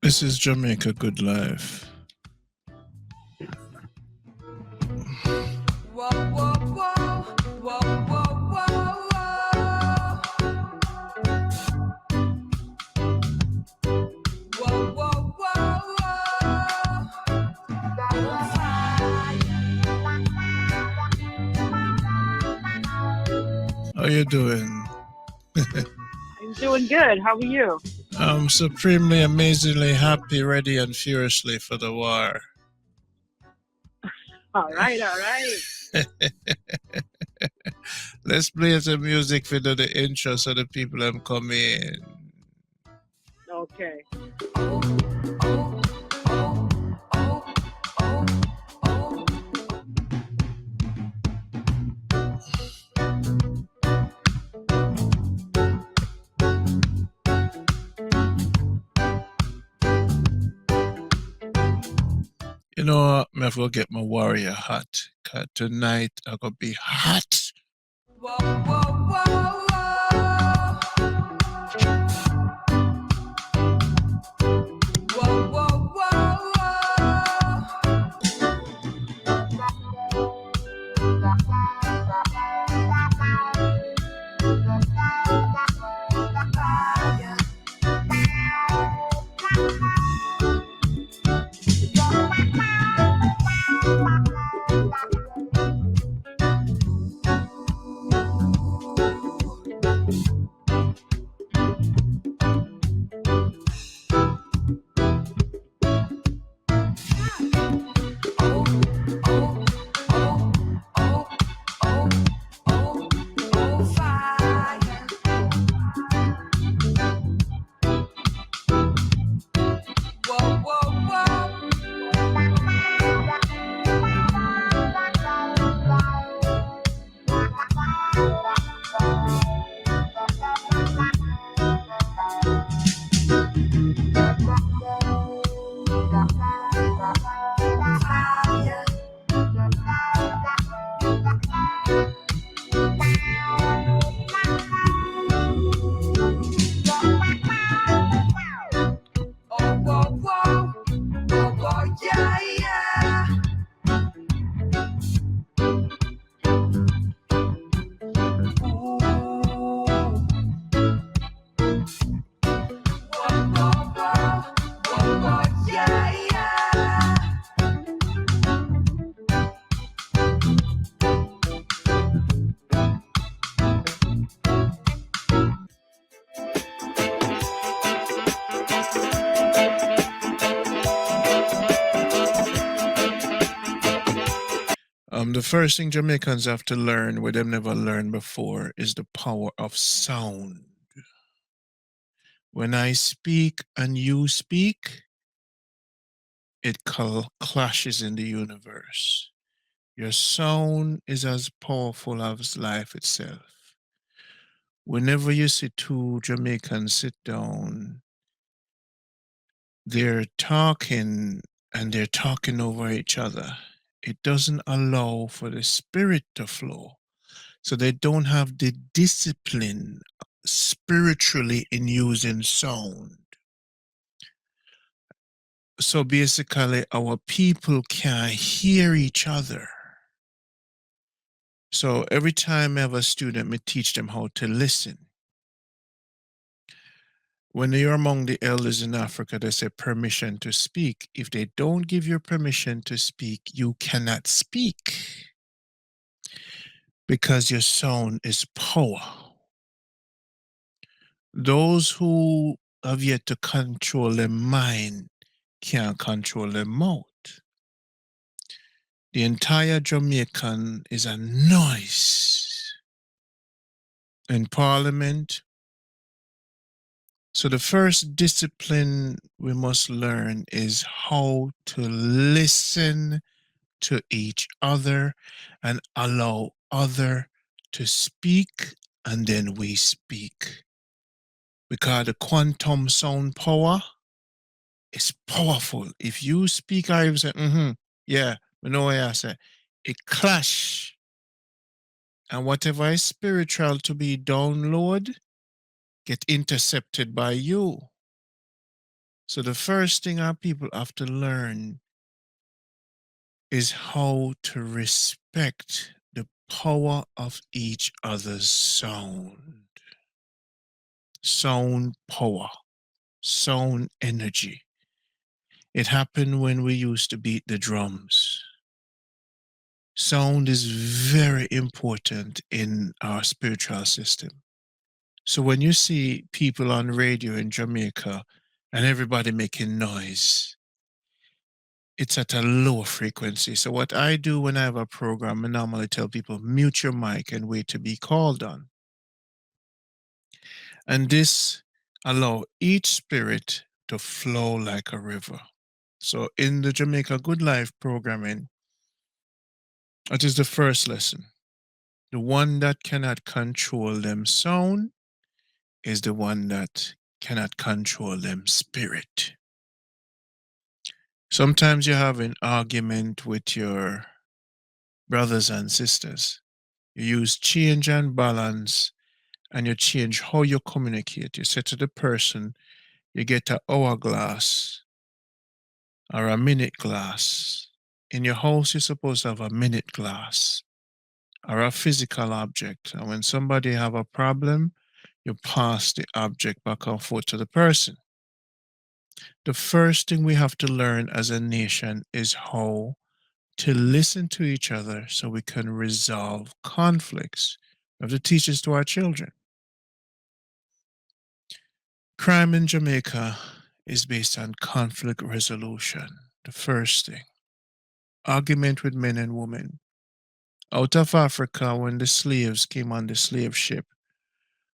This is Jamaica Good Life. Whoa, whoa, whoa, whoa, whoa, whoa, whoa, whoa, whoa, How you doing? I'm doing good. How are you? I'm supremely, amazingly happy, ready, and furiously for the war. All right, all right. Let's play some music for the intro so the people can come in. Okay. You know, I'm going to get my warrior hat. Cause tonight I'm going to be hot. whoa, whoa, whoa, whoa, whoa, whoa, yeah, yeah. The first thing Jamaicans have to learn, what they've never learned before, is the power of sound. When I speak and you speak, it clashes in the universe. Your sound is as powerful as life itself. Whenever you see two Jamaicans sit down, they're talking and they're talking over each other. It doesn't allow for the spirit to flow. So they don't have the discipline spiritually in using sound. So basically, our people can't hear each other. So every time I have a student, I teach them how to listen. When you're among the elders in Africa, they say permission to speak. If they don't give you permission to speak, you cannot speak because your sound is power. Those who have yet to control their mind can't control their mouth. The entire Jamaican is a noise in Parliament. So the first discipline we must learn is how to listen to each other and allow other to speak, and then we speak. Because the quantum sound power is powerful. If you speak, I will say, yeah, we know what I say. It clash. And whatever is spiritual to be download, get intercepted by you. So the first thing our people have to learn is how to respect the power of each other's sound. Sound power, sound energy. It happened when we used to beat the drums. Sound is very important in our spiritual system. So when you see people on radio in Jamaica and everybody making noise, it's at a low frequency. So what I do when I have a program, I normally tell people mute your mic and wait to be called on. And this allow each spirit to flow like a river. So in the Jamaica Good Life programming, that is the first lesson. The one that cannot control them sound is the one that cannot control them spirit. Sometimes you have an argument with your brothers and sisters. You use change and balance and you change how you communicate. You say to the person, you get an hourglass or a minute glass. In your house, you're supposed to have a minute glass or a physical object. And when somebody have a problem, you pass the object back and forth to the person. The first thing we have to learn as a nation is how to listen to each other so we can resolve conflicts. We have to teach this to our children. Crime in Jamaica is based on conflict resolution. The first thing. Argument with men and women. Out of Africa, when the slaves came on the slave ship,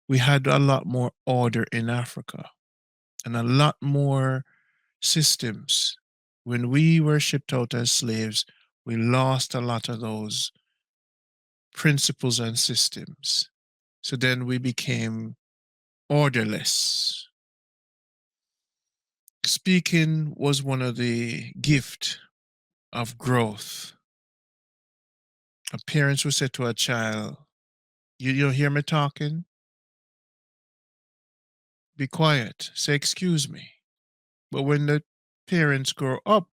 we had a lot more order in Africa and a lot more systems. When we were shipped out as slaves, we lost a lot of those principles and systems. So then we became orderless. Speaking was one of the gift of growth. A parents would say to a child, you don't hear me talking? Be quiet. Say, excuse me. But when the parents grow up,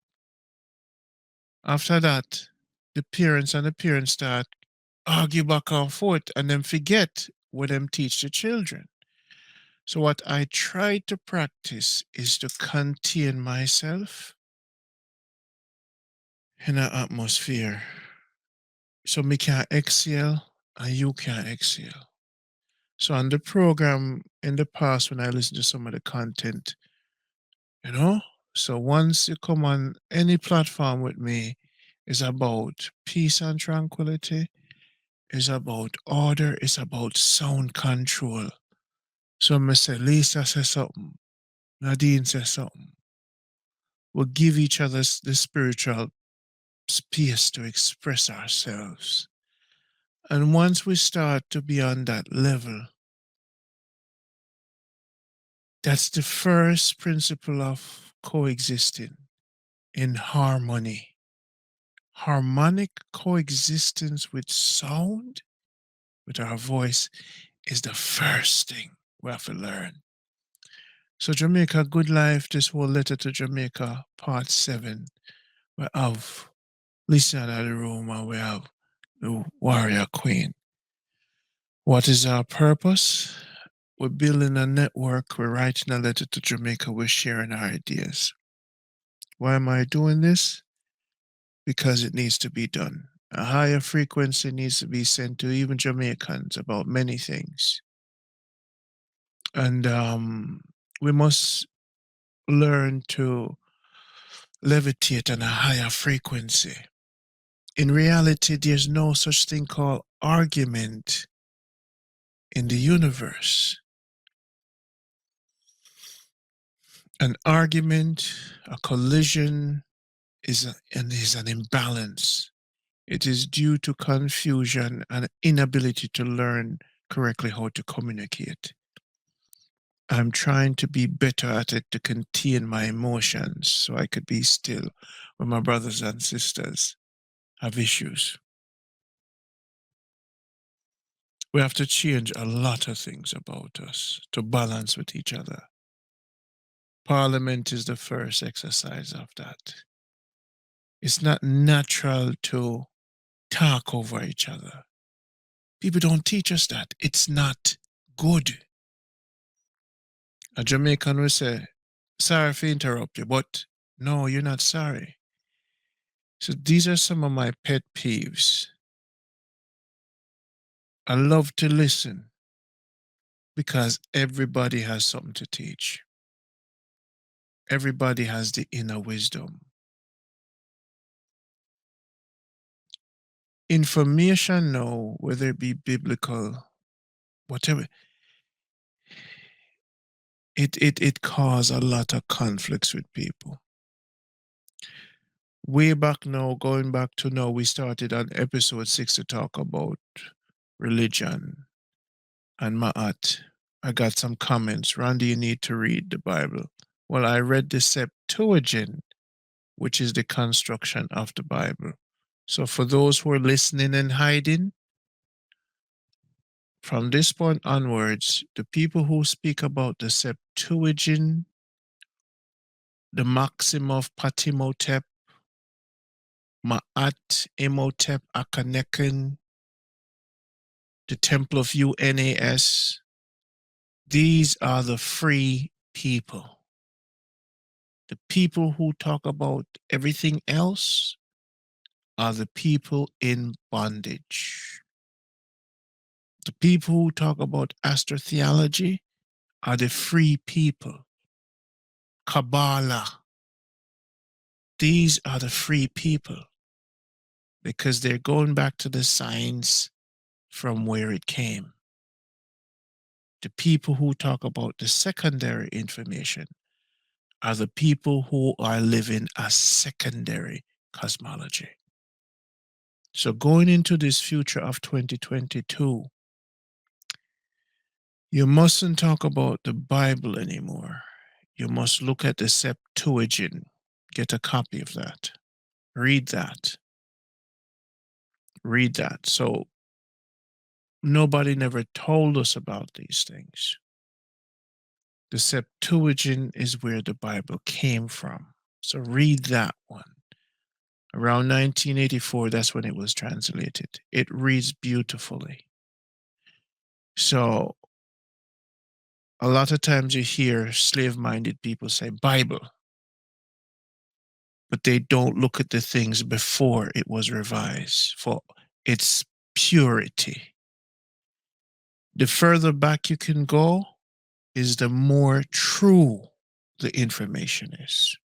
after that, the parents start argue back and forth and then forget what them teach the children. So what I try to practice is to contain myself in an atmosphere so me can exhale and you can exhale. So on the program in the past when I listen to some of the content, you know, so once you come on any platform with me, it's about peace and tranquility, it's about order, it's about sound control. So me say Lisa says something, Nadine says something. We'll give each other the spiritual space to express ourselves. And once we start to be on that level, that's the first principle of coexisting in harmony. Harmonic coexistence with sound, with our voice, is the first thing we have to learn. So, Jamaica, good life, this whole letter to Jamaica, part 7, we have Lisa in the room and we have the warrior queen. What is our purpose? We're building a network, we're writing a letter to Jamaica, we're sharing our ideas. Why am I doing this? Because it needs to be done. A higher frequency needs to be sent to even Jamaicans about many things. And we must learn to levitate on a higher frequency. In reality, there's no such thing called argument in the universe. An argument, a collision, is an imbalance. It is due to confusion and inability to learn correctly how to communicate. I'm trying to be better at it to contain my emotions so I could be still when my brothers and sisters have issues. We have to change a lot of things about us to balance with each other. Parliament is the first exercise of that. It's not natural to talk over each other. People don't teach us that. It's not good. A Jamaican will say, sorry for interrupt you, but no, you're not sorry. So these are some of my pet peeves. I love to listen because everybody has something to teach. Everybody has the inner wisdom. Information now, whether it be biblical, whatever, it cause a lot of conflicts with people. Way back now, going back to now, we started on episode 6 to talk about religion and Maat. I got some comments. Rondie, you need to read the Bible. Well, I read the Septuagint, which is the construction of the Bible. So for those who are listening and hiding, from this point onwards, the people who speak about the Septuagint, the maxim of Ptahhotep, Maat, Imhotep, Akhenaten, the Temple of Unas, these are the free people. The people who talk about everything else are the people in bondage. The people who talk about astrotheology are the free people. Kabbalah, these are the free people because they're going back to the science from where it came. The people who talk about the secondary information are the people who are living a secondary cosmology. So going into this future of 2022, you mustn't talk about the Bible anymore. You must look at the Septuagint. Get a copy of that. Read that. Read that. So nobody never told us about these things. The Septuagint is where the Bible came from. So read that one. Around 1984, that's when it was translated. It reads beautifully. So a lot of times you hear slave-minded people say Bible, but they don't look at the things before it was revised for its purity. The further back you can go is the more true the information is.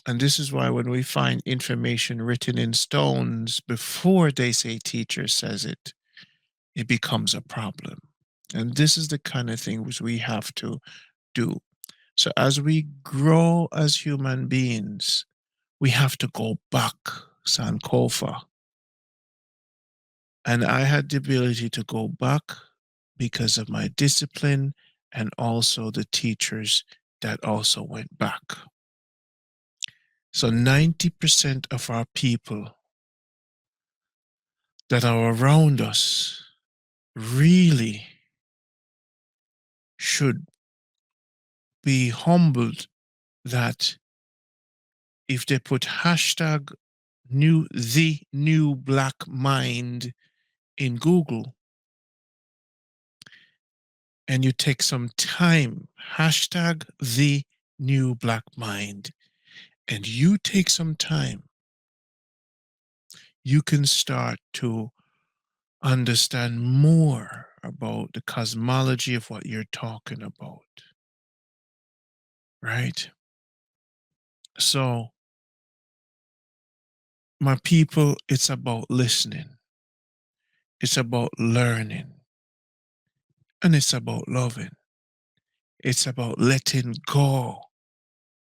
And this is why when we find information written in stones before they say teacher says it, it becomes a problem. And this is the kind of things we have to do. So as we grow as human beings, we have to go back, Sankofa. And I had the ability to go back because of my discipline and also the teachers that also went back. So 90% of our people that are around us really should be humbled that if they put hashtag the new black mind in Google and you take some time, hashtag the new black mind, and you take some time, you can start to understand more about the cosmology of what you're talking about. Right? So, my people, it's about listening, it's about learning, and it's about loving. It's about letting go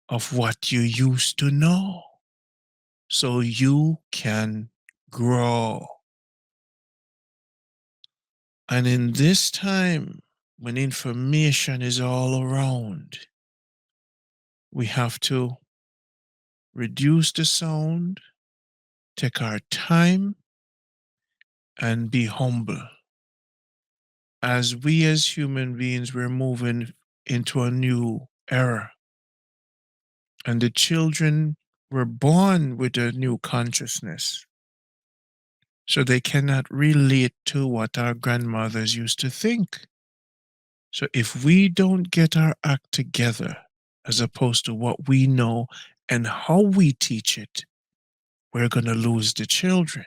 of what you used to know so you can grow. And in this time, when information is all around, we have to reduce the sound, take our time, and be humble. As we as human beings, we're moving into a new era. And the children were born with a new consciousness. So they cannot relate to what our grandmothers used to think. So if we don't get our act together, as opposed to what we know and how we teach it, we're going to lose the children.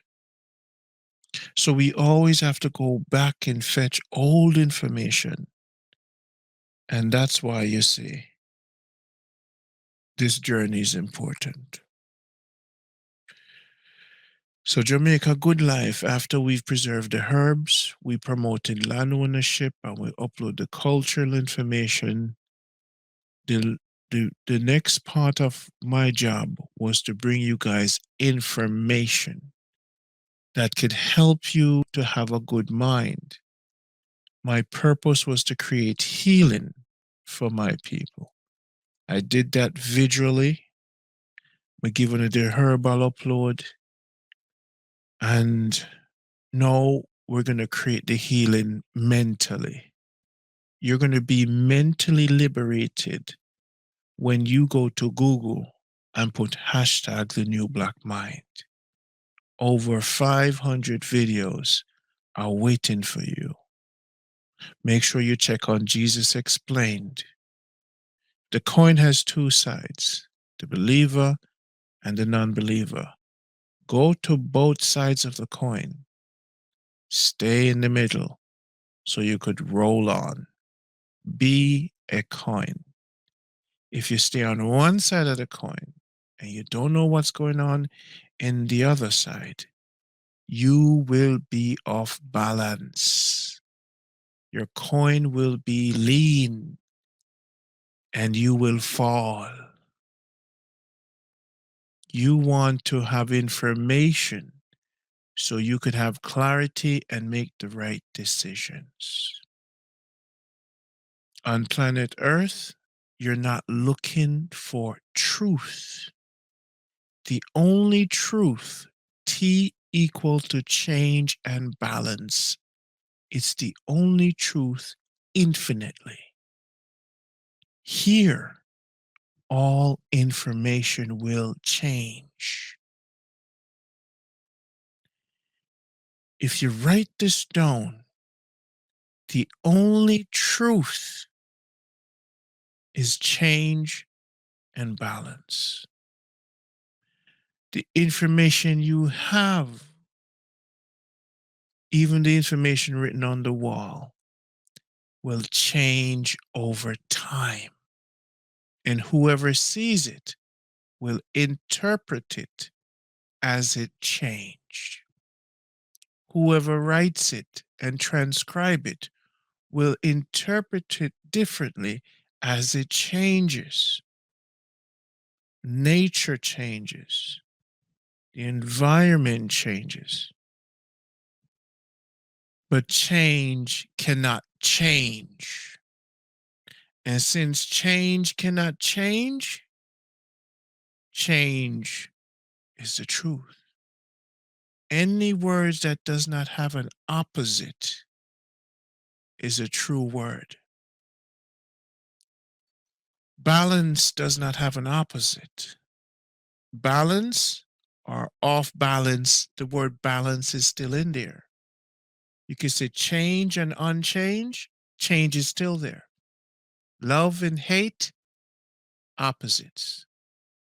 So we always have to go back and fetch old information. And that's why you see this journey is important. So Jamaica Good Life, after we've preserved the herbs, we promoted land ownership and we upload the cultural information. The next part of my job was to bring you guys information that could help you to have a good mind. My purpose was to create healing for my people. I did that visually. We're giving it the herbal upload. And now we're going to create the healing mentally. You're going to be mentally liberated when you go to Google and put hashtag the new black mind. Over 500 videos are waiting for you. Make sure you check on Jesus Explained. The coin has two sides, the believer and the non-believer. Go to both sides of the coin. Stay in the middle so you could roll on. Be a coin. If you stay on one side of the coin and you don't know what's going on in the other side, you will be off balance. Your coin will be lean and you will fall. You want to have information so you could have clarity and make the right decisions. On planet Earth, you're not looking for truth. The only truth, T equal to change and balance. It's the only truth infinitely. Here, all information will change. If you write this down, the only truth is change and balance. The information you have, even the information written on the wall, will change over time. And whoever sees it will interpret it as it changed. Whoever writes it and transcribe it will interpret it differently as it changes. Nature changes. The environment changes. But change cannot change. And since change cannot change, change is the truth. Any words that does not have an opposite is a true word. Balance does not have an opposite. Balance or off balance, the word balance is still in there. You can say change and unchange, change is still there. Love and hate, opposites.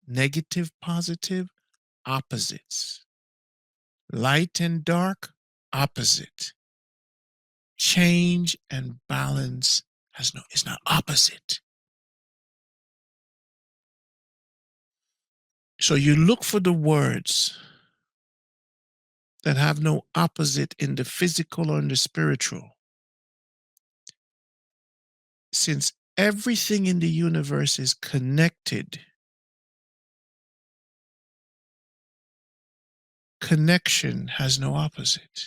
Negative, positive, opposites. Light and dark, opposite. Change and balance is not opposite. So you look for the words that have no opposite in the physical or in the spiritual. Since everything in the universe is connected, connection has no opposite.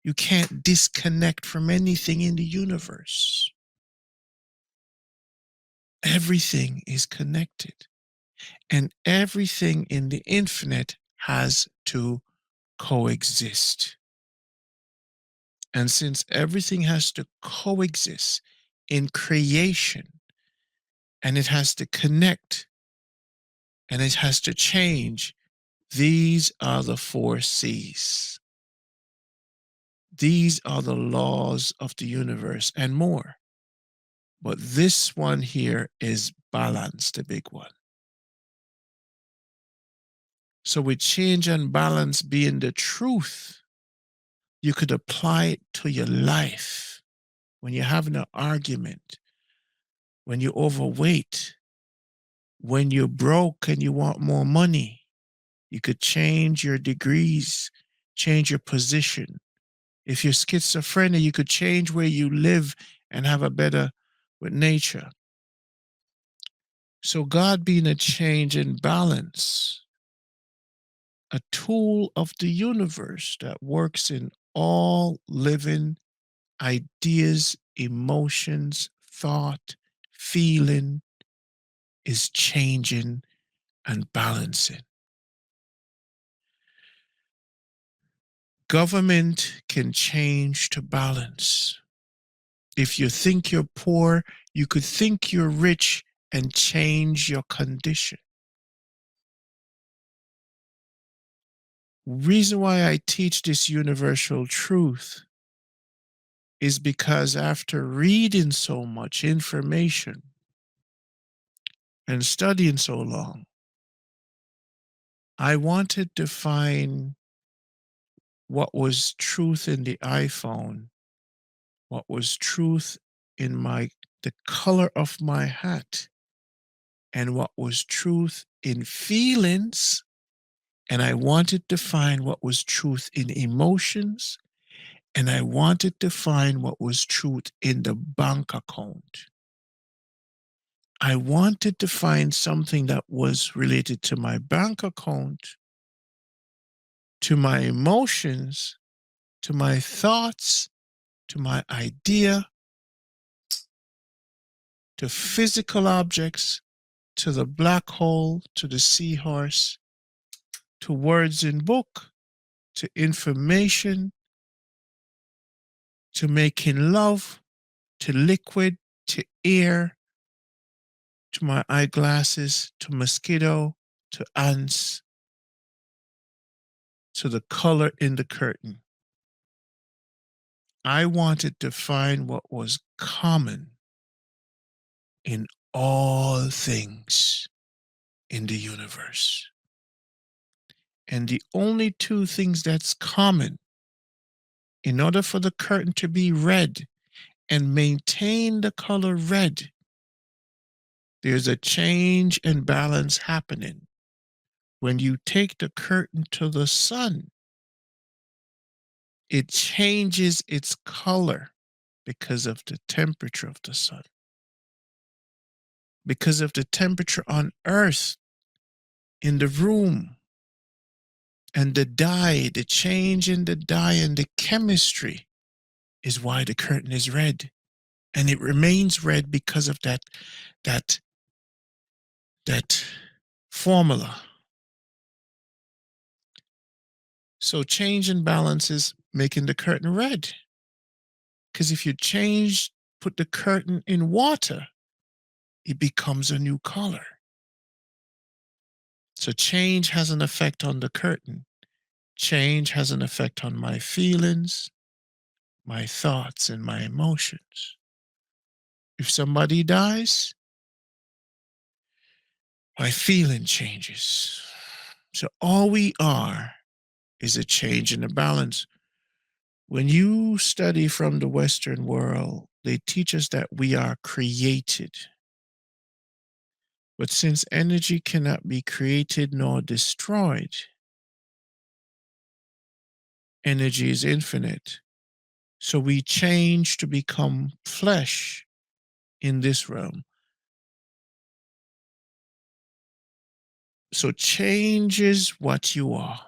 You can't disconnect from anything in the universe. Everything is connected. And everything in the infinite has to coexist. And since everything has to coexist, in creation, and it has to connect, and it has to change. These are the 4 C's. These are the laws of the universe and more. But this one here is balance, the big one. So with change and balance being the truth, you could apply it to your life. When you're having an argument, when you're overweight, when you're broke and you want more money, you could change your degrees, change your position. If you're schizophrenic, you could change where you live and have a better with nature. So God being a change and balance, a tool of the universe that works in all living ideas, emotions, thought, feeling, is changing and balancing. Government can change to balance. If you think you're poor, you could think you're rich and change your condition. Reason why I teach this universal truth is because after reading so much information and studying so long, I wanted to find what was truth in the iPhone, what was truth in the color of my hat, and what was truth in feelings. And I wanted to find what was truth in emotions, and I wanted to find what was truth in the bank account. I wanted to find something that was related to my bank account, to my emotions, to my thoughts, to my idea, to physical objects, to the black hole, to the seahorse, to words in book, to information, to making love, to liquid, to air, to my eyeglasses, to mosquito, to ants, to the color in the curtain. I wanted to find what was common in all things in the universe. And the only 2 things that's common, in order for the curtain to be red and maintain the color red, there's a change and balance happening. When you take the curtain to the sun, it changes its color because of the temperature of the sun. Because of the temperature on earth, in the room, and the dye, the change in the dye and the chemistry is why the curtain is red. And it remains red because of that that formula. So change and balance is making the curtain red. Because if you put the curtain in water, it becomes a new color. So change has an effect on the curtain. Change has an effect on my feelings, my thoughts, and my emotions. If somebody dies, my feeling changes. So all we are is a change in the balance. When you study from the Western world, they teach us that we are created. But since energy cannot be created nor destroyed, energy is infinite. So we change to become flesh in this realm. So change is what you are.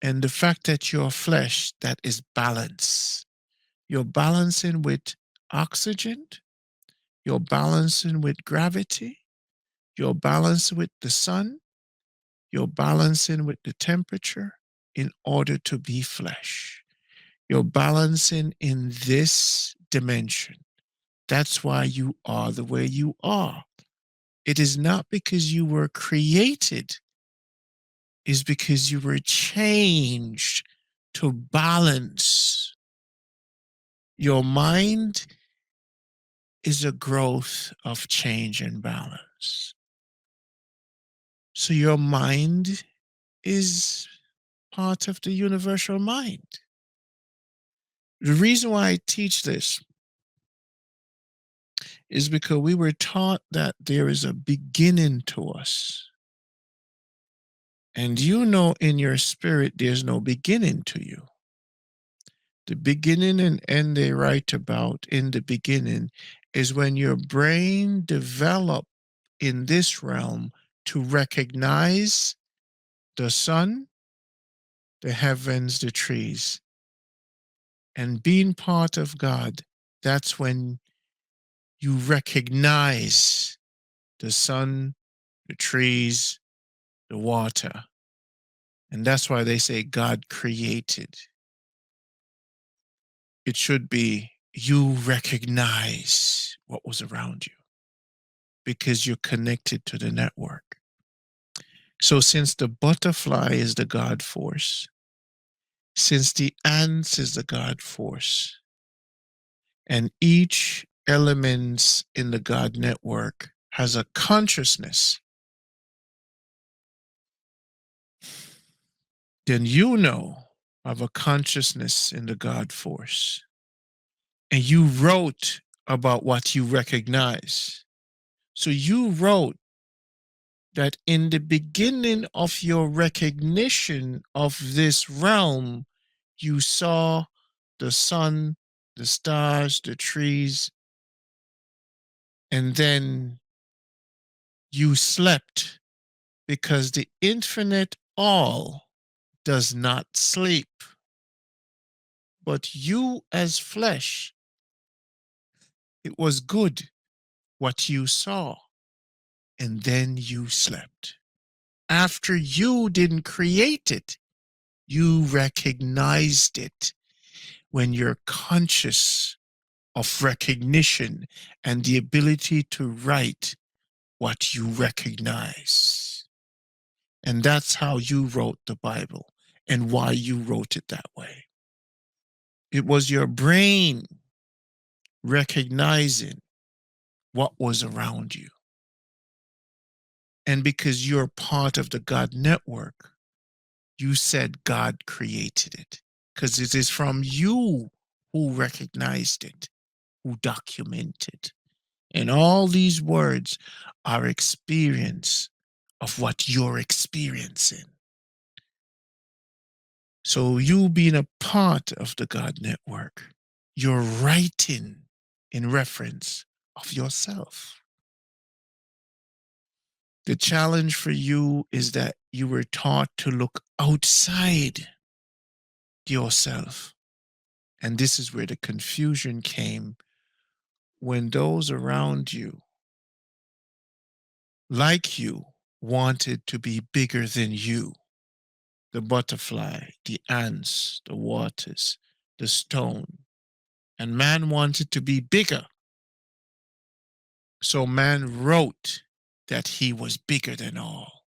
And the fact that you're flesh, that is balance. You're balancing with oxygen, you're balancing with gravity, you're balancing with the sun, you're balancing with the temperature in order to be flesh. You're balancing in this dimension. That's why you are the way you are. It is not because you were created, it's because you were changed to balance. Your mind is a growth of change and balance. So your mind is part of the universal mind. The reason why I teach this is because we were taught that there is a beginning to us. And you know in your spirit there's no beginning to you. The beginning and end they write about in the beginning is when your brain developed in this realm to recognize the sun, the heavens, the trees, and being part of God. That's when you recognize the sun, the trees, the water. And that's why they say God created. It should be you recognize what was around you because you're connected to the network. So, since the butterfly is the God force, since the ants is the God force, and each element in the God network has a consciousness, then you know of a consciousness in the God force. And you wrote about what you recognize. So you wrote that in the beginning of your recognition of this realm, you saw the sun, the stars, the trees, and then you slept because the infinite all does not sleep. But you, as flesh, it was good what you saw, and then you slept. After you didn't create it, you recognized it when you're conscious of recognition and the ability to write what you recognize. And that's how you wrote the Bible and why you wrote it that way. It was your brain recognizing what was around you. And because you're part of the God network, you said God created it because it is from you who recognized it, who documented. And all these words are experience of what you're experiencing. So you being a part of the God network, you're writing in reference of yourself. The challenge for you is that you were taught to look outside yourself. And this is where the confusion came when those around you, like you, wanted to be bigger than you. The butterfly, the ants, the waters, the stone. And man wanted to be bigger. So man wrote that he was bigger than all.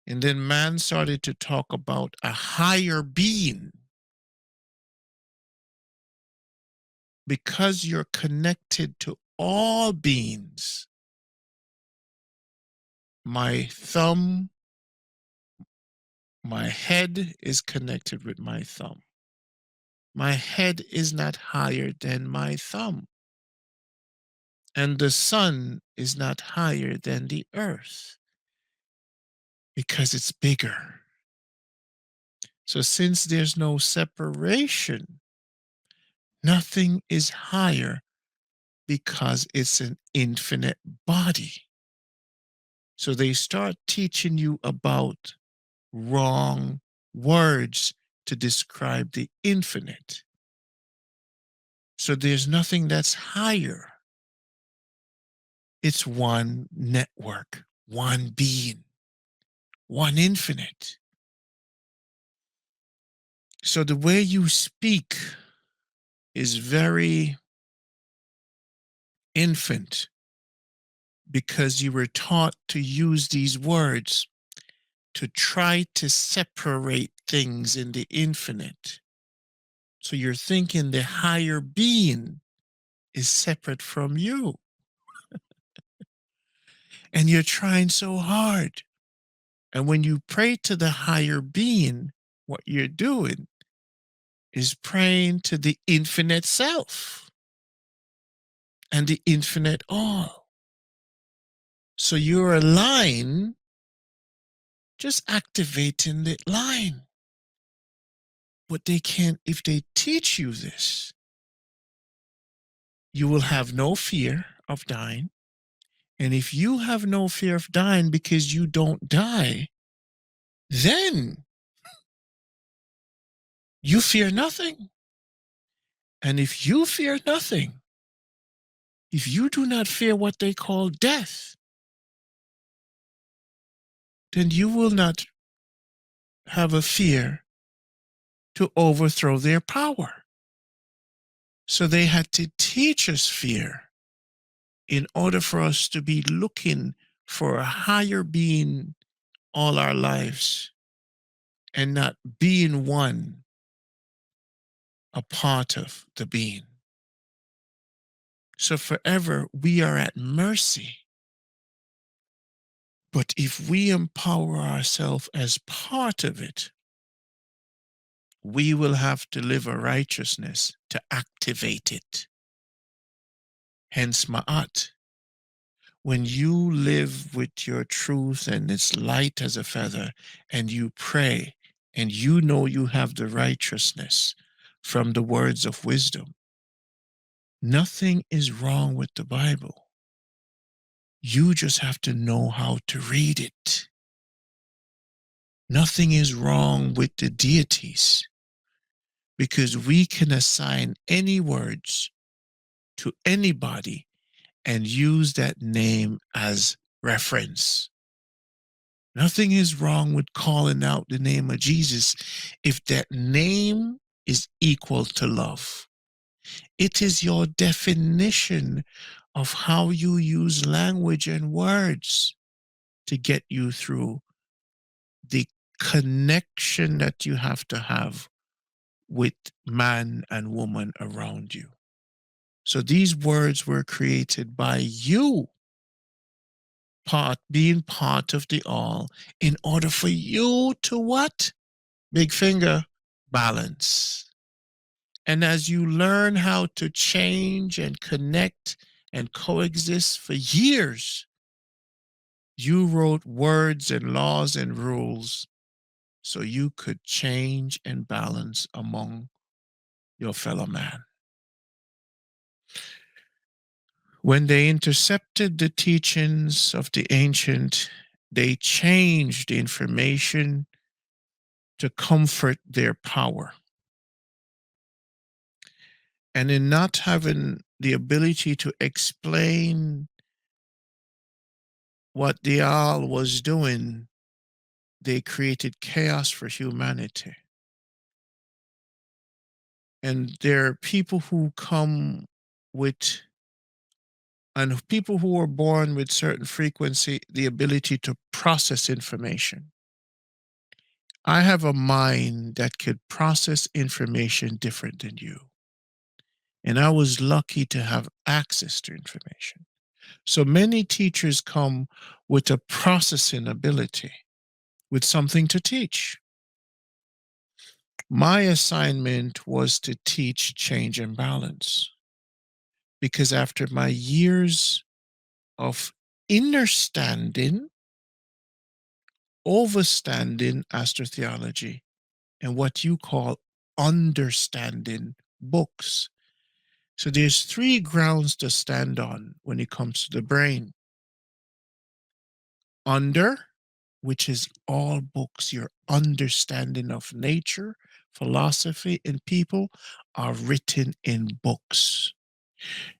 And then man started to talk about a higher being. Because you're connected to all beings, my thumb, my head is connected with my thumb. My head is not higher than my thumb. And the sun is not higher than the earth because it's bigger. So, since there's no separation, nothing is higher because it's an infinite body. So, they start teaching you about wrong words to describe the infinite. So, there's nothing that's higher. It's one network, one being, one infinite. So the way you speak is very infant because you were taught to use these words to try to separate things in the infinite. So you're thinking the higher being is separate from you. And you're trying so hard. And when you pray to the higher being, what you're doing is praying to the infinite self and the infinite all. So you're a line, just activating the line. But they can't, if they teach you this, you will have no fear of dying. And if you have no fear of dying because you don't die, then you fear nothing. And if you fear nothing, if you do not fear what they call death, then you will not have a fear to overthrow their power. So they had to teach us fear in order for us to be looking for a higher being all our lives and not being one, a part of the being. So forever we are at mercy. But if we empower ourselves as part of it, we will have to live a righteousness to activate it. Hence Maat. When you live with your truth and it's light as a feather and you pray and you know you have the righteousness from the words of wisdom, nothing is wrong with the Bible. You just have to know how to read it. Nothing is wrong with the deities because we can assign any words to anybody and use that name as reference. Nothing is wrong with calling out the name of Jesus if that name is equal to love. It is your definition of how you use language and words to get you through the connection that you have to have with man and woman around you. So these words were created by you, being part of the all, in order for you to what? Big finger, balance. And as you learn how to change and connect and coexist for years, you wrote words and laws and rules so you could change and balance among your fellow man. When they intercepted the teachings of the ancient, they changed the information to comfort their power. And in not having the ability to explain what the all was doing, they created chaos for humanity. And there are people who come with, and people who are born with certain frequency, the ability to process information. I have a mind that could process information different than you. And I was lucky to have access to information. So many teachers come with a processing ability, with something to teach. My assignment was to teach change and balance. Because after my years of understanding, overstanding astrotheology, and what you call understanding books. So there's three grounds to stand on when it comes to the brain. Under, which is all books, your understanding of nature, philosophy, and people are written in books.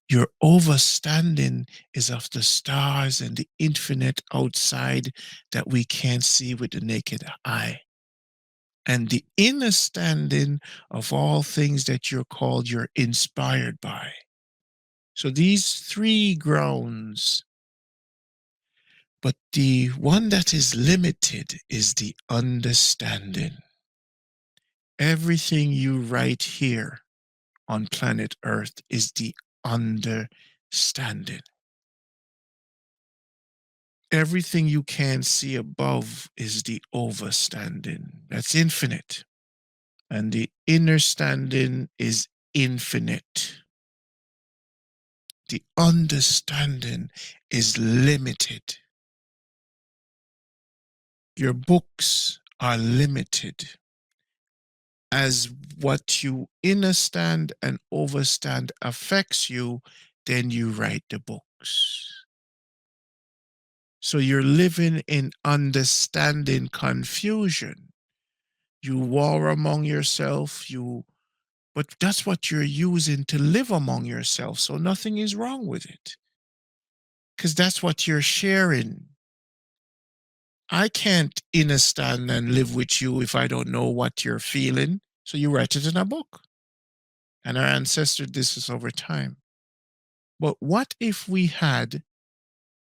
Your overstanding is of the stars and the infinite outside that we can't see with the naked eye. And the inner standing of all things that you're called, you're inspired by. So these three grounds, but the one that is limited is the understanding. Everything you write here on planet Earth is the understanding. Everything you can see above is the overstanding. That's infinite. And the inner standing is infinite. The understanding is limited. Your books are limited. As what you understand and overstand affects you, then you write the books. So you're living in understanding confusion. You war among yourself, but that's what you're using to live among yourself. So nothing is wrong with it. Because that's what you're sharing. I can't understand and live with you if I don't know what you're feeling. So you write it in a book. And our ancestors did this over time. But what if we had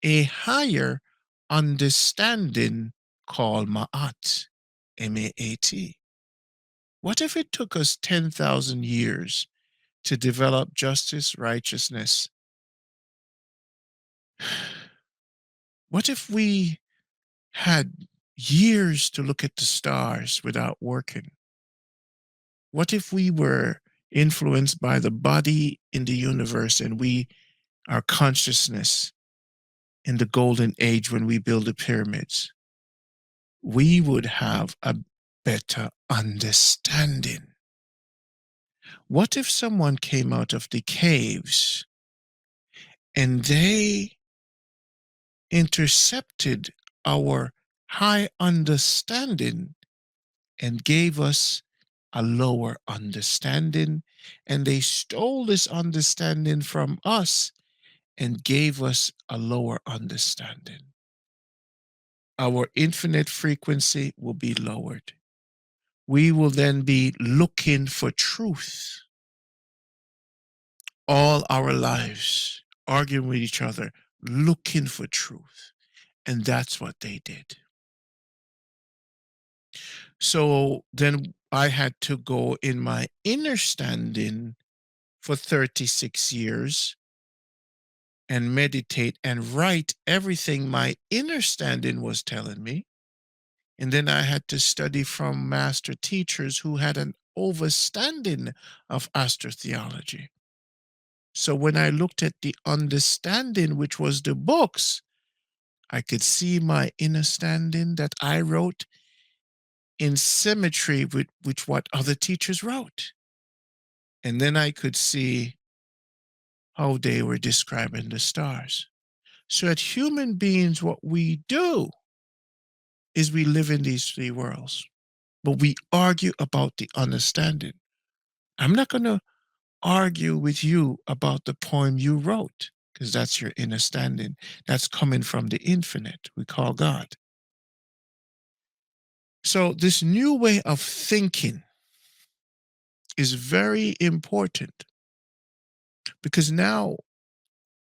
a higher understanding called Maat, M-A-A-T? What if it took us 10,000 years to develop justice, righteousness? What if we had years to look at the stars without working? What if we were influenced by the body in the universe and our consciousness in the golden age when we build the pyramids? We would have a better understanding. What if someone came out of the caves and they intercepted our high understanding and gave us a lower understanding, and they stole this understanding from us and gave us a lower understanding? Our infinite frequency will be lowered. We will then be looking for truth all our lives, arguing with each other, looking for truth. And that's what they did. So then I had to go in my understanding for 36 years and meditate and write everything my understanding was telling me. And then I had to study from master teachers who had an overstanding of astrotheology. So when I looked at the understanding, which was the books, I could see my understanding that I wrote in symmetry with what other teachers wrote. And then I could see how they were describing the stars. So, as human beings, what we do is we live in these three worlds, but we argue about the understanding. I'm not going to argue with you about the poem you wrote, because that's your understanding. That's coming from the infinite, we call God. So, this new way of thinking is very important, because now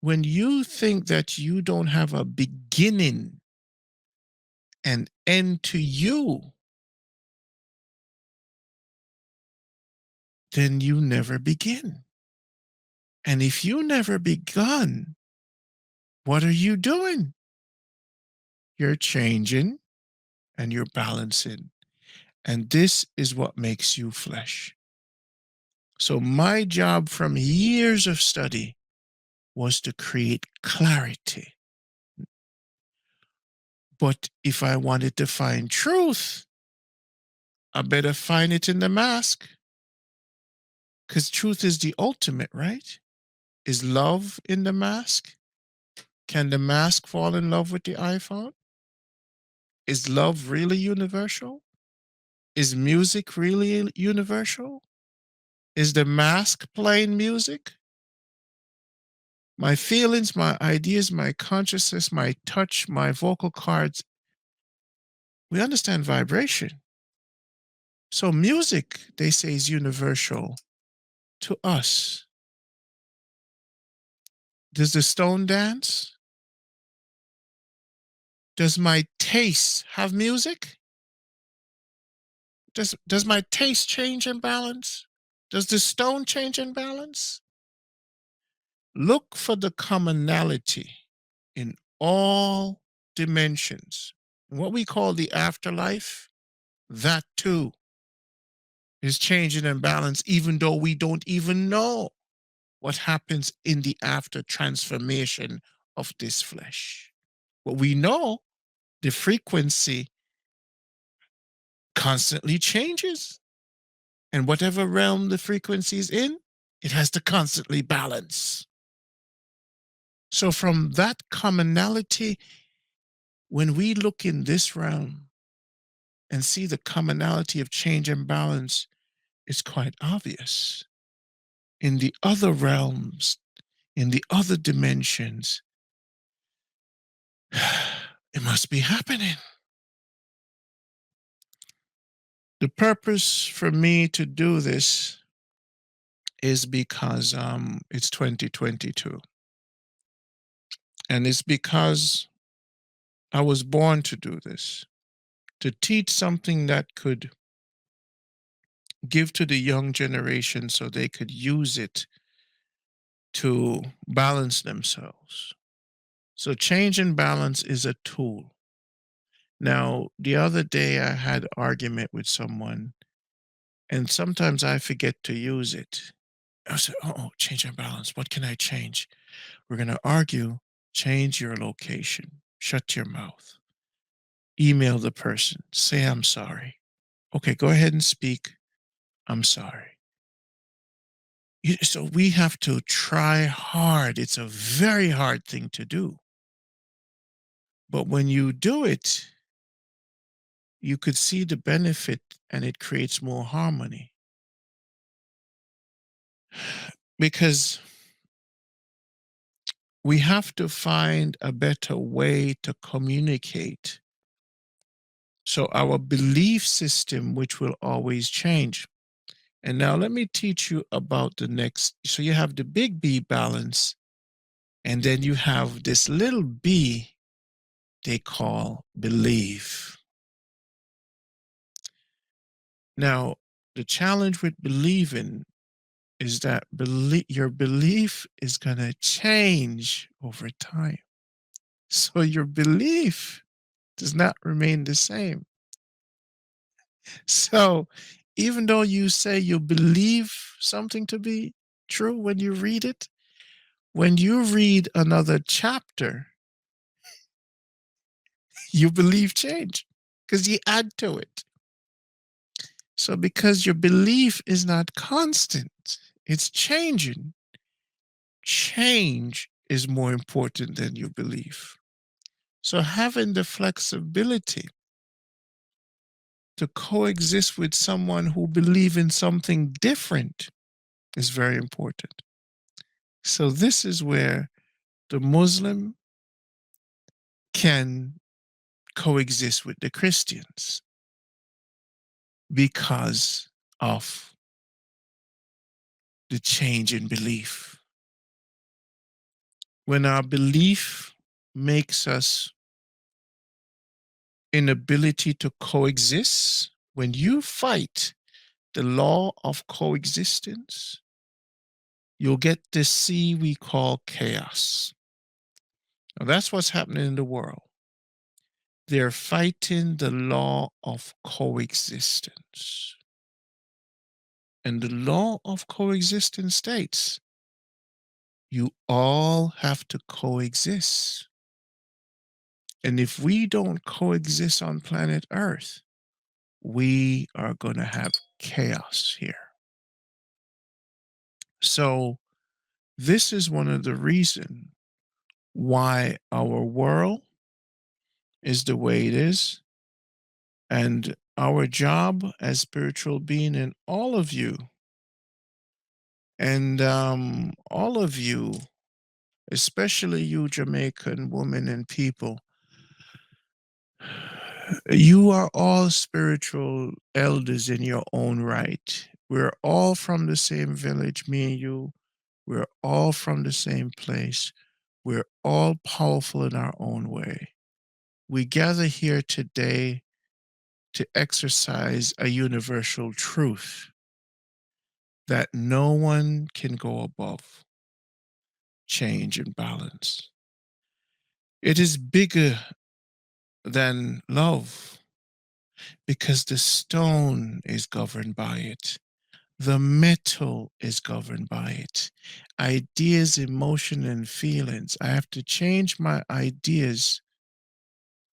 when you think that you don't have a beginning and end to you, then you never begin. And if you never begun, what are you doing? You're changing and you're balancing. And this is what makes you flesh. So, my job from years of study was to create clarity. But if I wanted to find truth, I better find it in the mask. Because truth is the ultimate, right? Is love in the mask? Can the mask fall in love with the iPhone? Is love really universal? Is music really universal? Is the mask playing music? My feelings, my ideas, my consciousness, my touch, my vocal cords, we understand vibration. So music, they say, is universal to us. Does the stone dance? Does my taste have music? Does my taste change in balance? Does the stone change in balance? Look for the commonality in all dimensions. What we call the afterlife, that too is changing in balance, even though we don't even know what happens in the after transformation of this flesh. But we know the frequency constantly changes. And whatever realm the frequency is in, it has to constantly balance. So, from that commonality, when we look in this realm and see the commonality of change and balance, it's quite obvious. In the other realms, in the other dimensions, it must be happening. The purpose for me to do this is because it's 2022. And it's because I was born to do this, to teach something that could give to the young generation so they could use it to balance themselves. So, change and balance is a tool. Now, the other day I had an argument with someone, and sometimes I forget to use it. I said, oh, change and balance. What can I change? We're going to argue. Change your location. Shut your mouth. Email the person. Say, I'm sorry. Okay, go ahead and speak. I'm sorry. So we have to try hard. It's a very hard thing to do. But when you do it, you could see the benefit and it creates more harmony. Because we have to find a better way to communicate. So our belief system, which will always change. And now let me teach you about the next. So you have the big B balance, and then you have this little b they call belief. Now, the challenge with believing is that your belief is going to change over time. So your belief does not remain the same. So even though you say you believe something to be true when you read it, when you read another chapter, you believe change because you add to it. So because your belief is not constant, it's changing. Change is more important than your belief. So having the flexibility to coexist with someone who believes in something different is very important. So this is where the Muslim can coexist with the Christians because of the change in belief. When our belief makes us inability to coexist, when you fight the law of coexistence, you'll get this C we call chaos. Now that's what's happening in the world. They're fighting the law of coexistence. And the law of coexistence states you all have to coexist. And if we don't coexist on planet Earth, we are going to have chaos here. So this is one of the reasons why our world is the way it is. And our job as spiritual being and all of you, especially you Jamaican women and people, you are all spiritual elders in your own right. We're all from the same village, me and you. We're all from the same place. We're all powerful in our own way. We gather here today to exercise a universal truth that no one can go above: change and balance. It is bigger than love because the stone is governed by it. The metal is governed by it. Ideas, emotion, and feelings. I have to change my ideas.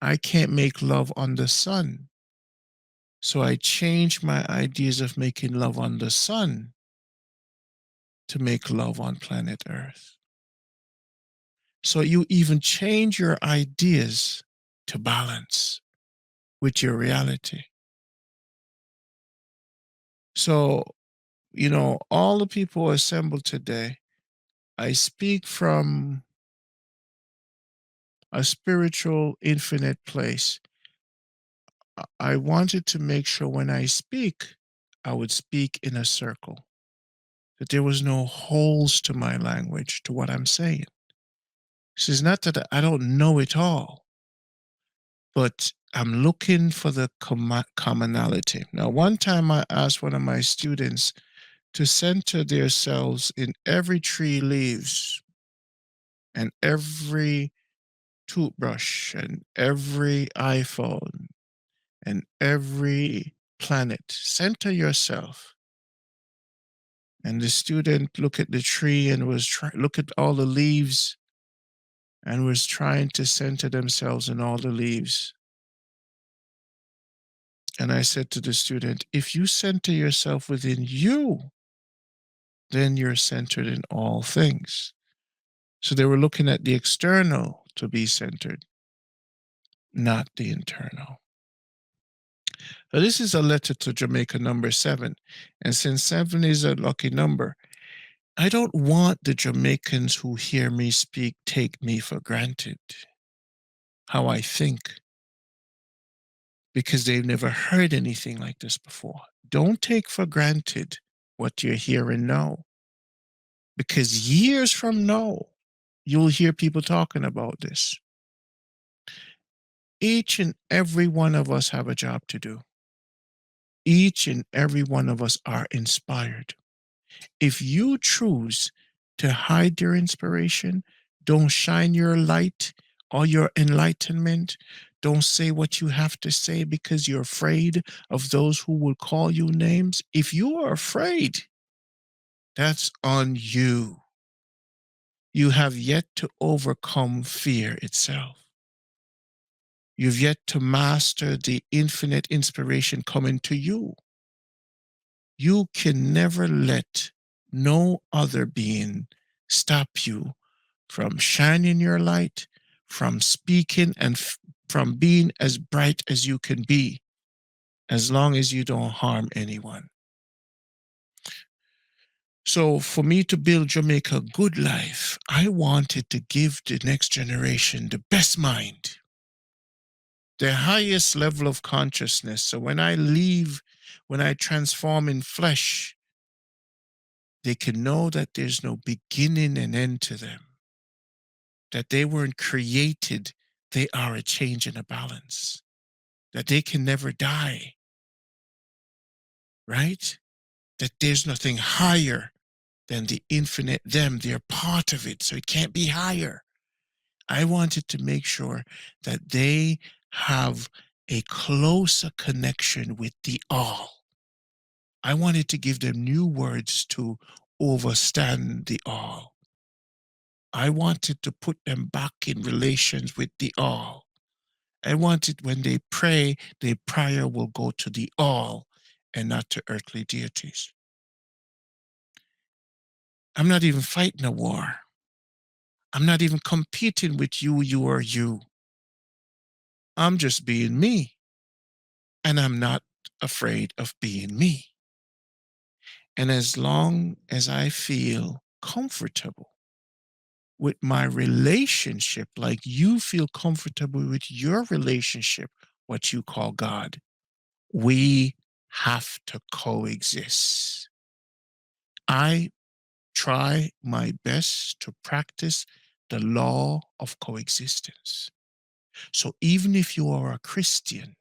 I can't make love on the sun. So I change my ideas of making love on the sun to make love on planet Earth. So you even change your ideas to balance with your reality. So, all the people assembled today, I speak from a spiritual, infinite place. I wanted to make sure when I speak, I would speak in a circle, that there was no holes to my language, to what I'm saying. This is not that I don't know it all, but I'm looking for the commonality. Now, one time I asked one of my students to center themselves in every tree leaves and every toothbrush and every iPhone and every planet. Center yourself. And the student looked at the tree and look at all the leaves and was trying to center themselves in all the leaves. And I said to the student, if you center yourself within you, then you're centered in all things. So they were looking at the external to be centered, not the internal. Now, this is a letter to Jamaica number 7. And since 7 is a lucky number, I don't want the Jamaicans who hear me speak take me for granted, how I think, because they've never heard anything like this before. Don't take for granted what you're hearing now, because years from now, you'll hear people talking about this. Each and every one of us have a job to do. Each and every one of us are inspired. If you choose to hide your inspiration, don't shine your light or your enlightenment, don't say what you have to say because you're afraid of those who will call you names. If you are afraid, that's on you. You have yet to overcome fear itself. You've yet to master the infinite inspiration coming to you. You can never let no other being stop you from shining your light, from speaking, and from being as bright as you can be, as long as you don't harm anyone. So, for me to build Jamaica a good life, I wanted to give the next generation the best mind, the highest level of consciousness. So, when I leave, when I transform in flesh, they can know that there's no beginning and end to them, that they weren't created, they are a change and a balance, that they can never die, right? That there's nothing higher than the infinite them. They're part of it, so it can't be higher. I wanted to make sure that they have a closer connection with the all. I wanted to give them new words to overstand the all. I wanted to put them back in relations with the all. I wanted when they pray, their prayer will go to the all and not to earthly deities. I'm not even fighting a war. I'm not even competing with you, you or you. I'm just being me. And I'm not afraid of being me. And as long as I feel comfortable with my relationship, like you feel comfortable with your relationship, what you call God, we have to coexist. I try my best to practice the law of coexistence. So even if you are a Christian,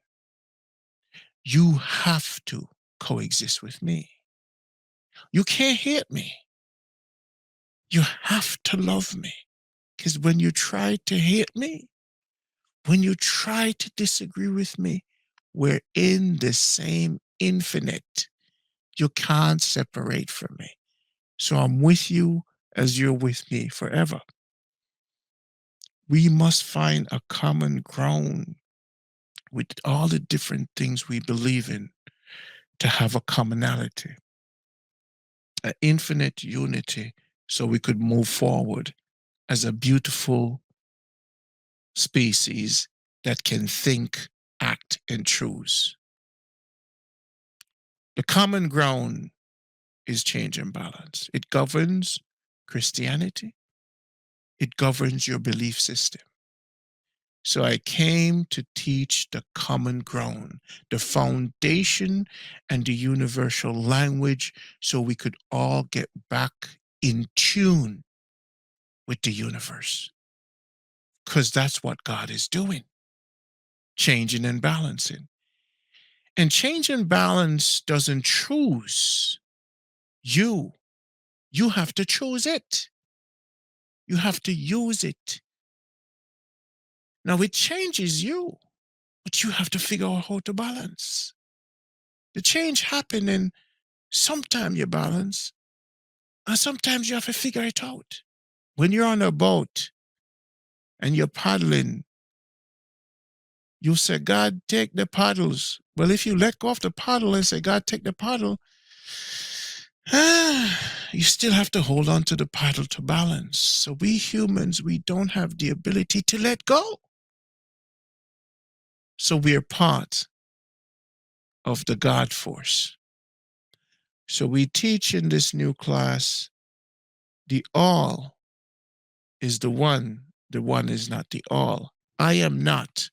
you have to coexist with me. You can't hate me. You have to love me. Because when you try to hate me, when you try to disagree with me, we're in the same infinite. You can't separate from me. So I'm with you as you're with me forever. We must find a common ground with all the different things we believe in to have a commonality, an infinite unity, so we could move forward as a beautiful species that can think, act, and choose. The common ground is change and balance. It governs Christianity, it governs your belief system. So I came to teach the common ground, the foundation and the universal language, so we could all get back in tune with the universe. Because that's what God is doing, changing and balancing. And change and balance doesn't choose you. You have to choose it. You have to use it. Now it changes you, but you have to figure out how to balance. The change happen and sometimes you balance and sometimes you have to figure it out. When you're on a boat and you're paddling, you say, God, take the paddles. Well, if you let go of the paddle and say, God, take the paddle, you still have to hold on to the paddle to balance. So we humans, we don't have the ability to let go. So we're part of the God force. So we teach in this new class, the all is the one is not the all. I am not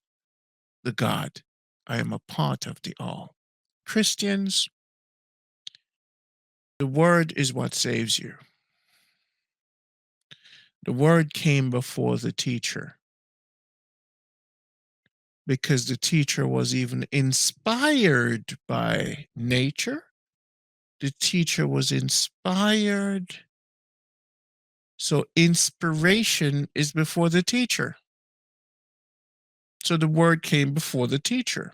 the God. I am a part of the all. Christians, the word is what saves you. The word came before the teacher because the teacher was even inspired by nature. The teacher was inspired. So inspiration is before the teacher. So the word came before the teacher.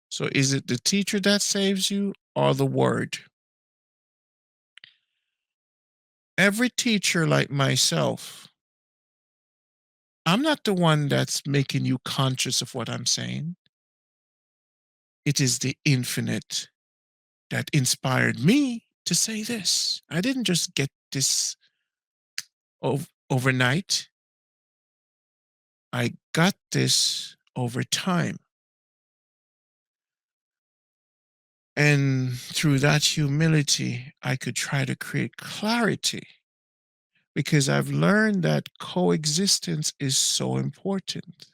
So is it the teacher that saves you or the word? Every teacher like myself, I'm not the one that's making you conscious of what I'm saying. It is the infinite that inspired me to say this. I didn't just get this overnight. I got this over time. And through that humility, I could try to create clarity because I've learned that coexistence is so important.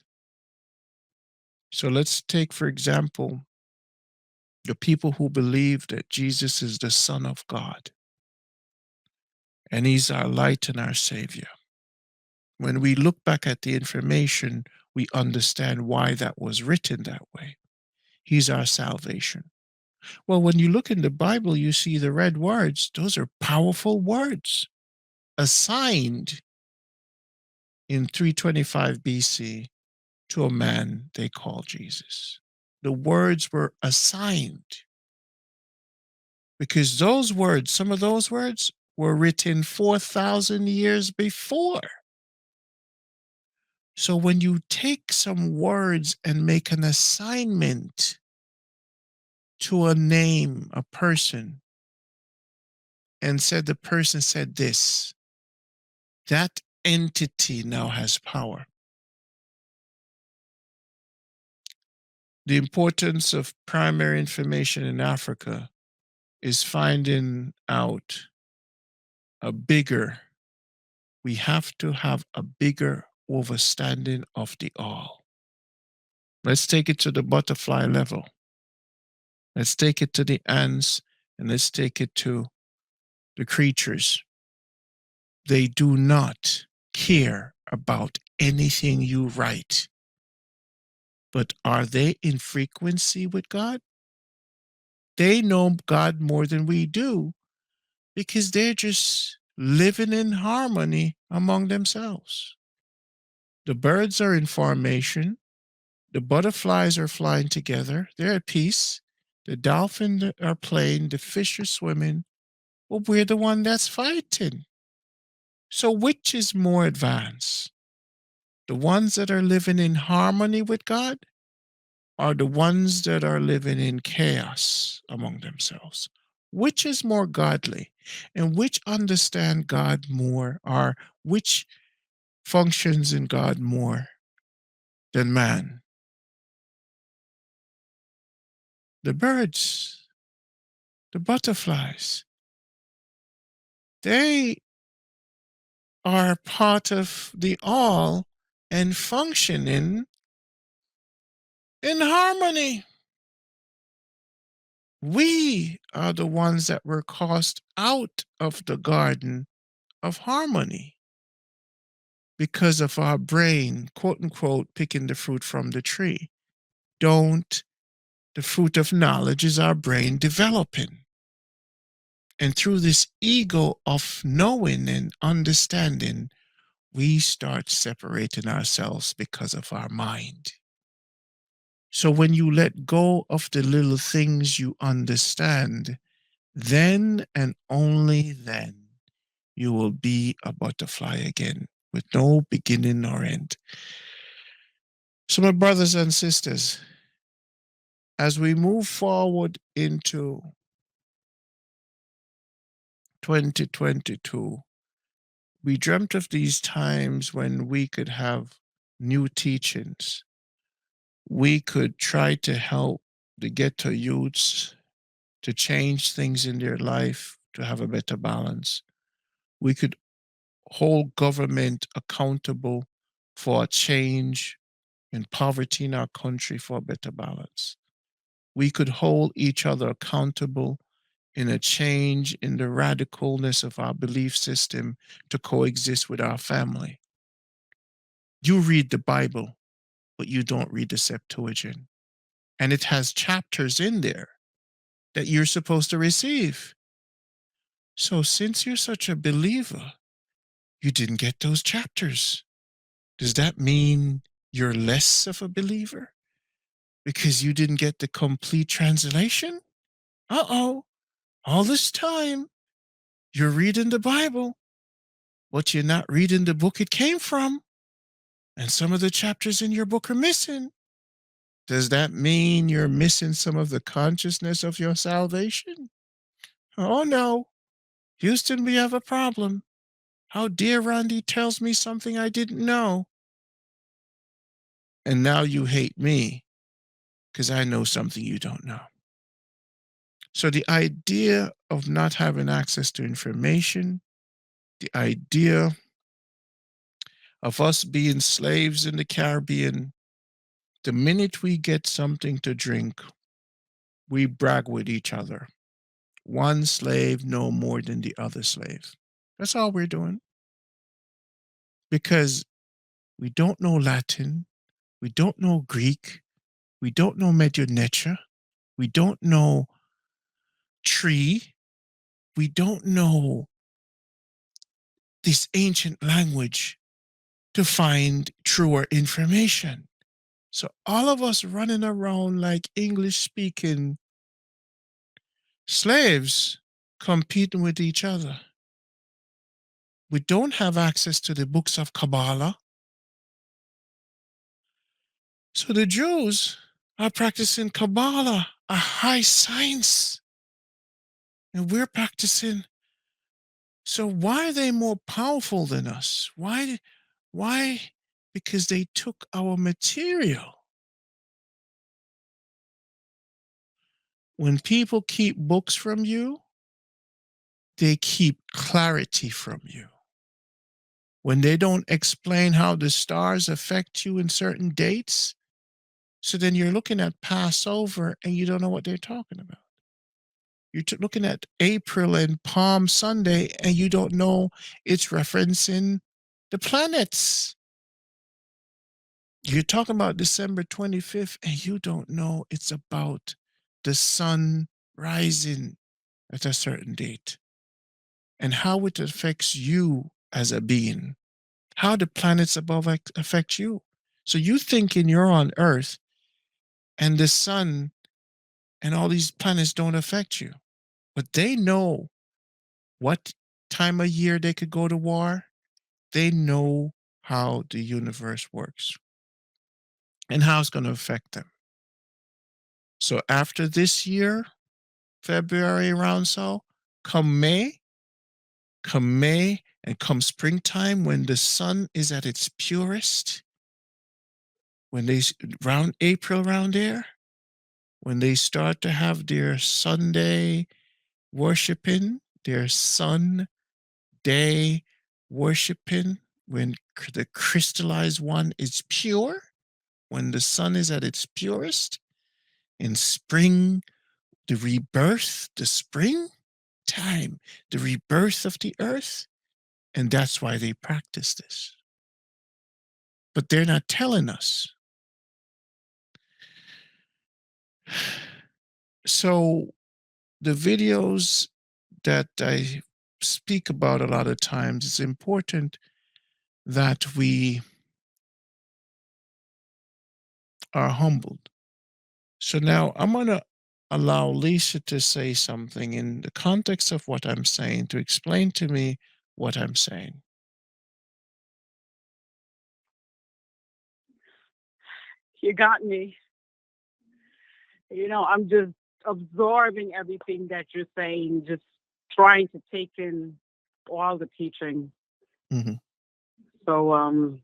So let's take, for example, the people who believe that Jesus is the Son of God and He's our light and our Savior. When we look back at the information, we understand why that was written that way. He's our salvation. Well, when you look in the Bible, you see the red words, those are powerful words assigned in 325 BC to a man they call Jesus. The words were assigned because those words, some of those words were written 4,000 years before. So when you take some words and make an assignment to a name, a person, and said the person said this, that entity now has power. The importance of primary information in Africa is finding out a bigger, we have to have a bigger understanding of the all. Let's take it to the butterfly level. Let's take it to the ants and let's take it to the creatures. They do not care about anything you write. But are they in frequency with God? They know God more than we do because they're just living in harmony among themselves. The birds are in formation. The butterflies are flying together. They're at peace. The dolphins are playing. The fish are swimming. Well, we're the one that's fighting. So which is more advanced? The ones that are living in harmony with God are the ones that are living in chaos among themselves. Which is more godly and which understand God more, or which functions in God more than man? The birds, the butterflies, they are part of the all and functioning in harmony. We are the ones that were cast out of the garden of harmony because of our brain, quote unquote, picking the fruit from the tree. Don't. The fruit of knowledge is our brain developing. And through this ego of knowing and understanding, we start separating ourselves because of our mind. So when you let go of the little things you understand, then and only then you will be a butterfly again with no beginning nor end. So, my brothers and sisters, as we move forward into 2022, we dreamt of these times when we could have new teachings. We could try to help the ghetto youths to change things in their life to have a better balance. We could hold government accountable for a change in poverty in our country for a better balance. We could hold each other accountable in a change in the radicalness of our belief system to coexist with our family. You read the Bible, but you don't read the Septuagint. And it has chapters in there that you're supposed to receive. So, since you're such a believer, you didn't get those chapters. Does that mean you're less of a believer because you didn't get the complete translation? Uh-oh, all this time you're reading the Bible, but you're not reading the book it came from, and some of the chapters in your book are missing. Does that mean you're missing some of the consciousness of your salvation? Oh no, Houston, we have a problem. How dare Rondie tells me something I didn't know? And now you hate me because I know something you don't know. So the idea of not having access to information, the idea of us being slaves in the Caribbean, the minute we get something to drink, we brag with each other. One slave no more than the other slave. That's all we're doing. Because we don't know Latin, we don't know Greek, we don't know Medionetra, we don't know tree, we don't know this ancient language to find truer information. So all of us running around like English speaking slaves competing with each other. We don't have access to the books of Kabbalah. So the Jews are practicing Kabbalah, a high science, and we're practicing. So why are they more powerful than us? Why? Why? Because they took our material. When people keep books from you, they keep clarity from you. When they don't explain how the stars affect you in certain dates, so then you're looking at Passover and you don't know what they're talking about. You're looking at April and Palm Sunday and you don't know it's referencing The planets. You're talking about December 25th, and you don't know it's about the sun rising at a certain date and how it affects you as a being, how the planets above affect you. So you thinking you're on Earth and the sun and all these planets don't affect you, but they know what time of year they could go to war. They know how the universe works and how it's going to affect them. So after this year, February around so, come May, and come springtime when the sun is at its purest, when they round April around there, when they start to have their Sunday worshiping, their sun day worshiping, when the crystallized one is pure, when the sun is at its purest, in spring, the rebirth, the spring time, the rebirth of the earth. And that's why they practice this. But they're not telling us. So the videos that I speak about a lot of times, it's important that we are humbled. So now I'm going to allow Lisa to say something in the context of what I'm saying to explain to me what I'm saying. You got me. I'm just absorbing everything that you're saying, just trying to take in all the teaching. Mhm. So I'm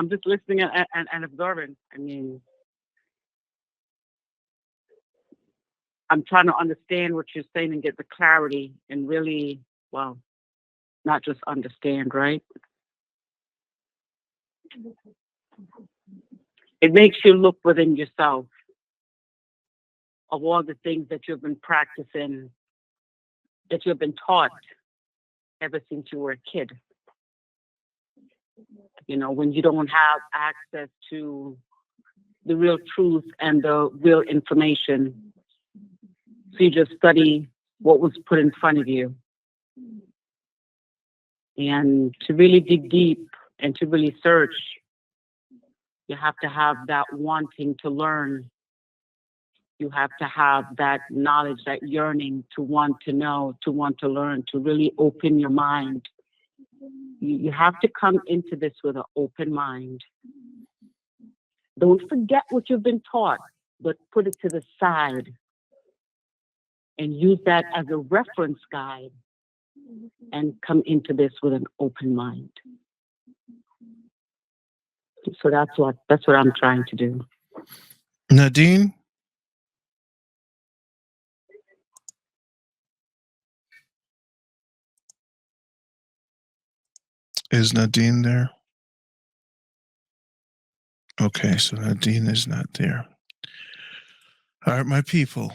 just listening and absorbing. I mean, I'm trying to understand what you're saying and get the clarity and really, well, not just understand, right? It makes you look within yourself of all the things that you've been practicing, that you've been taught ever since you were a kid. When you don't have access to the real truth and the real information, so you just study what was put in front of you. And to really dig deep and to really search, you have to have that wanting to learn. You have to have that knowledge, that yearning to want to know, to want to learn, to really open your mind. You have to come into this with an open mind. Don't forget what you've been taught, but put it to the side and use that as a reference guide and come into this with an open mind. So that's what I'm trying to do. Nadine? Is Nadine there? Okay, so Nadine is not there. All right, my people.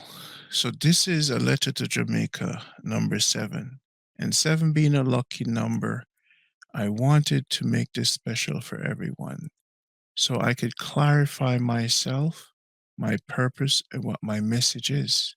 So this is a letter to Jamaica, number 7. And 7 being a lucky number, I wanted to make this special for everyone so I could clarify myself, my purpose, and what my message is.